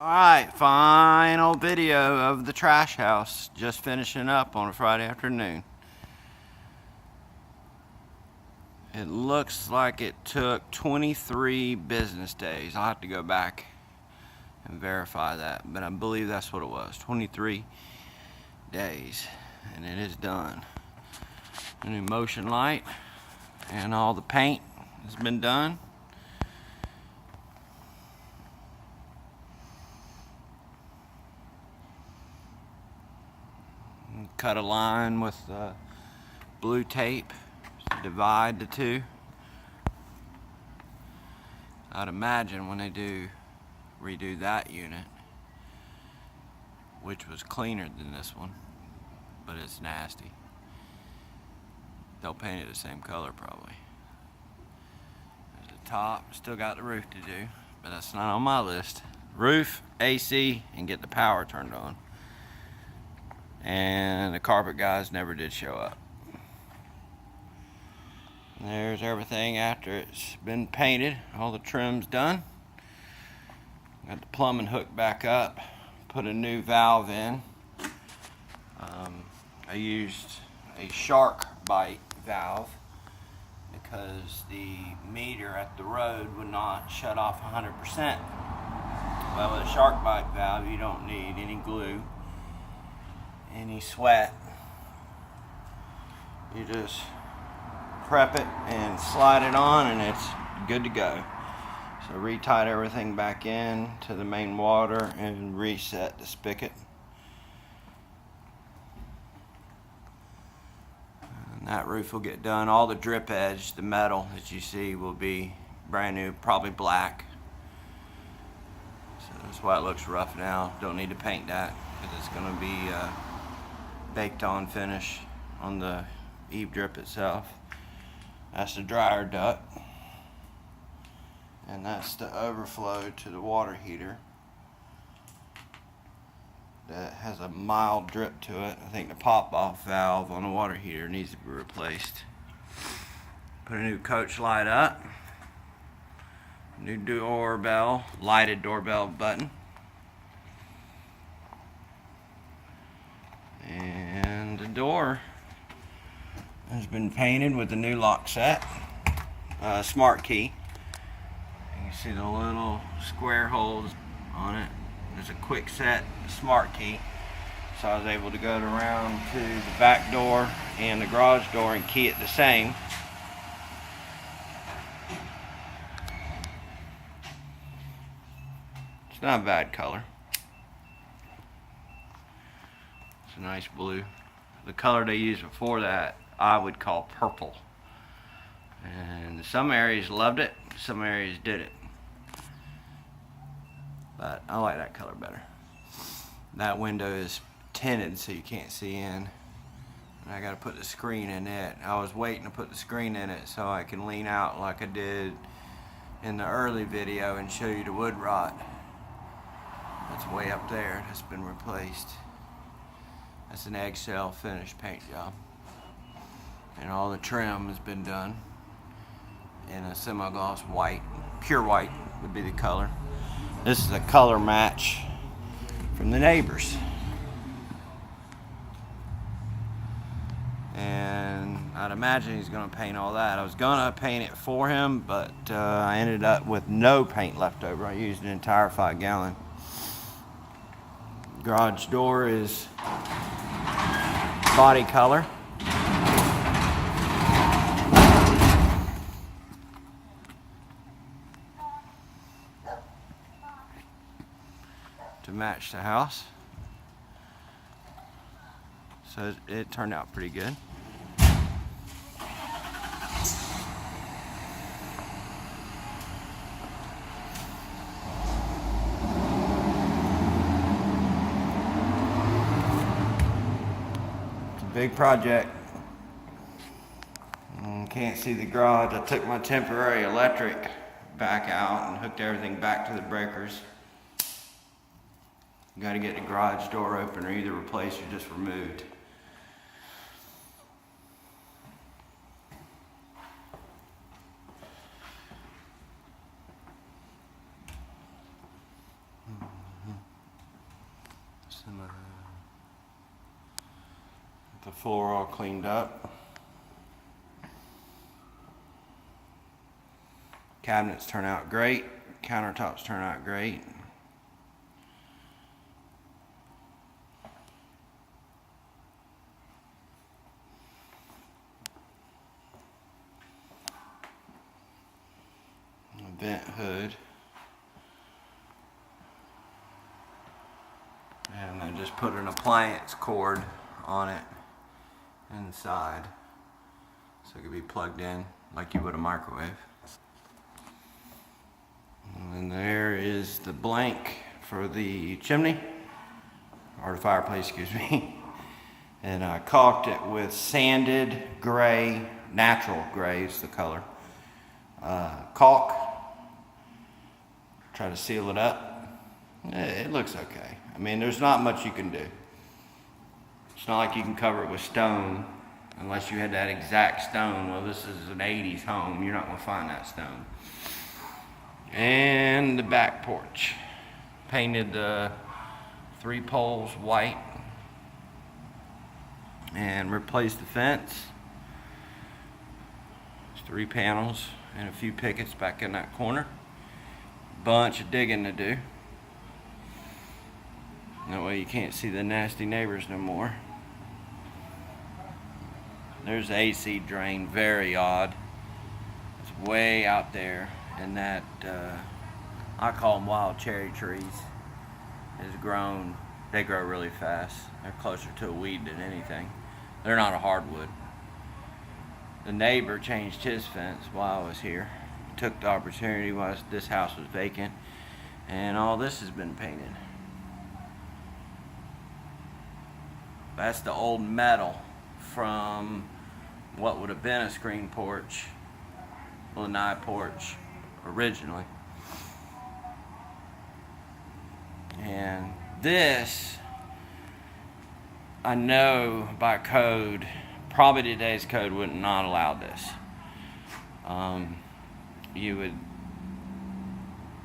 Alright, final video of the trash house. Just finishing up on a Friday afternoon. It looks like it took 23 business days. I'll have to go back and verify that, but I believe that's what it was. 23 days, and it is done. A new motion light and all the paint has been done. Cut a line with blue tape to divide the two. I'd imagine when they redo that unit, which was cleaner than this one, but it's nasty, they'll paint it the same color probably. There's the top, still got the roof to do, but that's not on my list. Roof, AC, and get the power turned on. And the carpet guys never did show up. There's everything after it's been painted. All the trim's done. Got the plumbing hooked back up. Put a new valve in. I used a shark bite valve because the meter at the road would not shut off 100%. Well, with a shark bite valve, you don't need any glue, any sweat. You just prep it and slide it on and it's good to go. So retight everything back in to the main water and reset the spigot. And that roof will get done. All the drip edge, the metal that you see, will be brand new, probably black. So that's why it looks rough now. Don't need to paint that because it's going to be baked on finish on the eave drip itself. That's the dryer duct, and that's the overflow to the water heater that has a mild drip to it. I think the pop-off valve on the water heater needs to be replaced. Put a new coach light up, new doorbell, lighted doorbell button, and the door has been painted with the new lock set, smart key. You can see the little square holes on it. There's a quick set smart key, so I was able to go around to the back door and the garage door and key it the same. It's not a bad color. It's a nice blue. The color they used before that I would call purple, and some areas loved it, some areas did it, but I like that color better. That window is tinted so you can't see in, and I got to put the screen in it. I was waiting to put the screen in it so I can lean out like I did in the early video and show you the wood rot. That's way up there. That's been replaced. That's an eggshell finish paint job. And all the trim has been done in a semi-gloss white. Pure white would be the color. This is a color match from the neighbors. And I'd imagine he's going to paint all that. I was going to paint it for him, but I ended up with no paint left over. I used an entire 5-gallon. Garage door is body color. To match the house. So it turned out pretty good. It's a big project. Can't see the garage. I took my temporary electric back out and hooked everything back to the breakers. Got to get the garage door opener either replaced or just removed. and the floor all cleaned up. Cabinets turn out great. Countertops turn out great. Vent hood. And I just put an appliance cord on it inside so it could be plugged in like you would a microwave. And there is the blank for the chimney, or the fireplace, excuse me. And I caulked it with sanded gray, natural gray is the color, caulk. Try to seal it up. It looks okay. I mean, there's not much you can do. It's not like you can cover it with stone unless you had that exact stone. Well, this is an 80s home. You're not going to find that stone. And the back porch. Painted the 3 poles white and replaced the fence. There's 3 panels and a few pickets back in that corner. Bunch of digging to do. That way you can't see the nasty neighbors no more. There's the AC drain, very odd. It's way out there. And that, I call them wild cherry trees, has grown. They grow really fast. They're closer to a weed than anything. They're not a hardwood. The neighbor changed his fence while I was here. Took the opportunity while this house was vacant, and all this has been painted. That's the old metal from what would have been a screen porch, lanai porch originally. And this, I know by code, probably today's code would not allow this. You would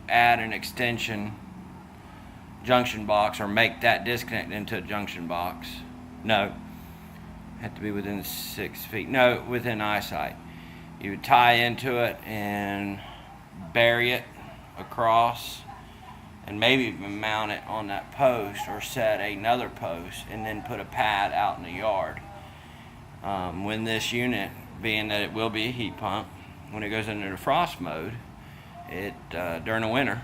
add an extension junction box or make that disconnect into a junction box. No, had to be within 6 feet. No, within eyesight. You would tie into it and bury it across and maybe even mount it on that post or set another post and then put a pad out in the yard. When this unit, being that it will be a heat pump, when it goes into the frost mode, it during the winter,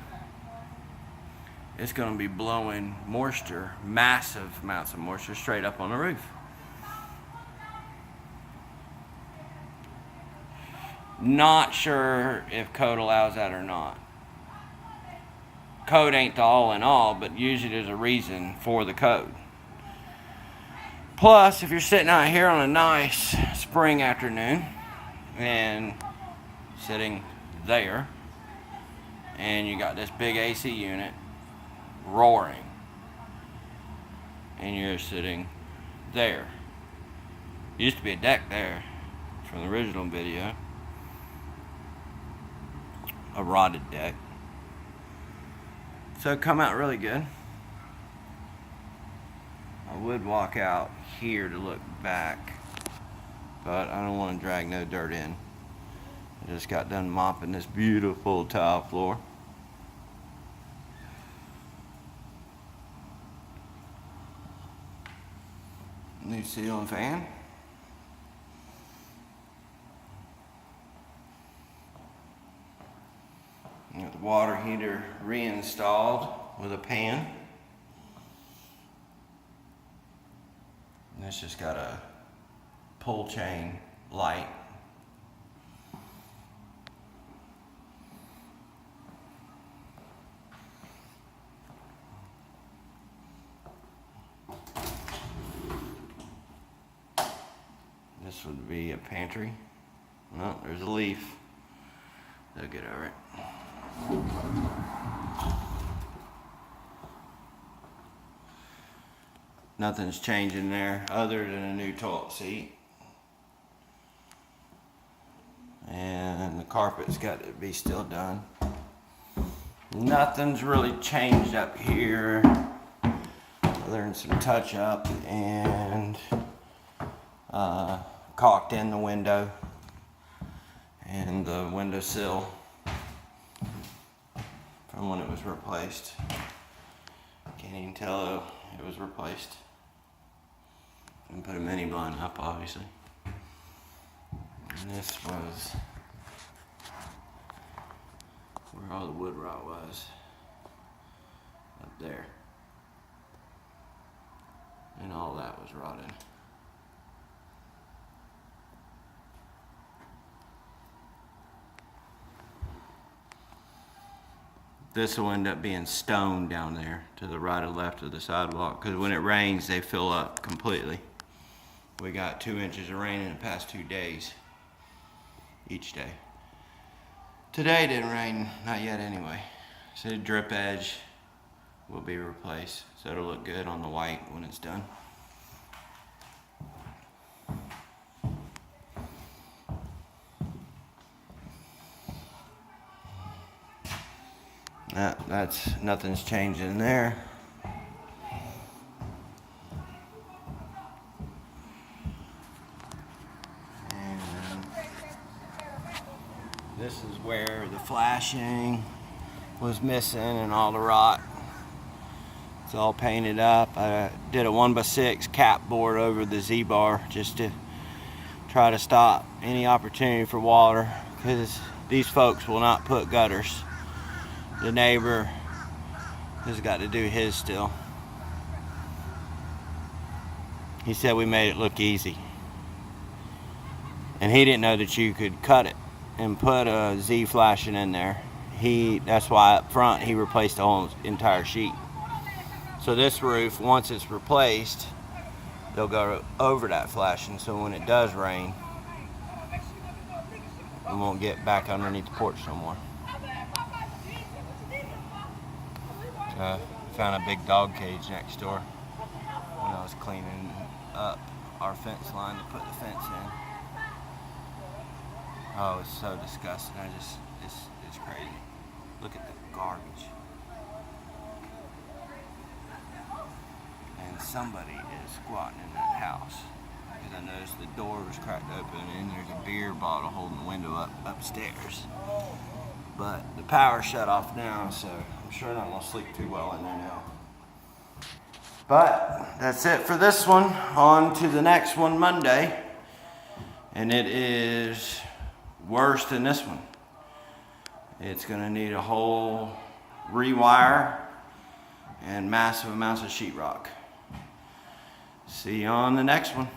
it's going to be blowing moisture, massive amounts of moisture, straight up on the roof. Not sure if code allows that or not. Code ain't the all in all, but usually there's a reason for the code. Plus, if you're sitting out here on a nice spring afternoon and sitting there, and you got this big AC unit roaring, and you're sitting there. Used to be a deck there from the original video, a rotted deck. So it come out really good. I would walk out here to look back, but I don't want to drag no dirt in. I just got done mopping this beautiful tile floor. New ceiling fan. Got the water heater reinstalled with a pan. And this just got a pull chain light. This would be a pantry. No, there's a leaf. They'll get over it. Nothing's changing there other than a new toilet seat. And the carpet's got to be still done. Nothing's really changed up here other than some touch up, and caulked in the window and the windowsill from when it was replaced. Can't even tell it was replaced. And put a mini blind up, obviously. And this was where all the wood rot was, up there. And all that was rotted. This will end up being stone down there to the right or left of the sidewalk, because when it rains they fill up completely. We got 2 inches of rain in the past 2 days, each day. Today didn't rain, not yet anyway. So the drip edge will be replaced, so it'll look good on the white when it's done. That's nothing's changing there. And this is where the flashing was missing and all the rot. It's all painted up. I did a 1x6 cap board over the Z-bar just to try to stop any opportunity for water, because these folks will not put gutters. The neighbor has got to do his still. He said we made it look easy. And he didn't know that you could cut it and put a Z flashing in there. That's why up front he replaced the whole entire sheet. So this roof, once it's replaced, they'll go over that flashing, so when it does rain, it won't get back underneath the porch no more. Found a big dog cage next door when I was cleaning up our fence line to put the fence in. Oh, it's so disgusting. It's crazy. Look at the garbage. And somebody is squatting in that house, because I noticed the door was cracked open and there's a beer bottle holding the window upstairs. But the power shut off now, so I'm sure not gonna sleep too well in there now. But that's it for this one. On to the next one Monday. And it is worse than this one. It's gonna need a whole rewire and massive amounts of sheetrock. See you on the next one.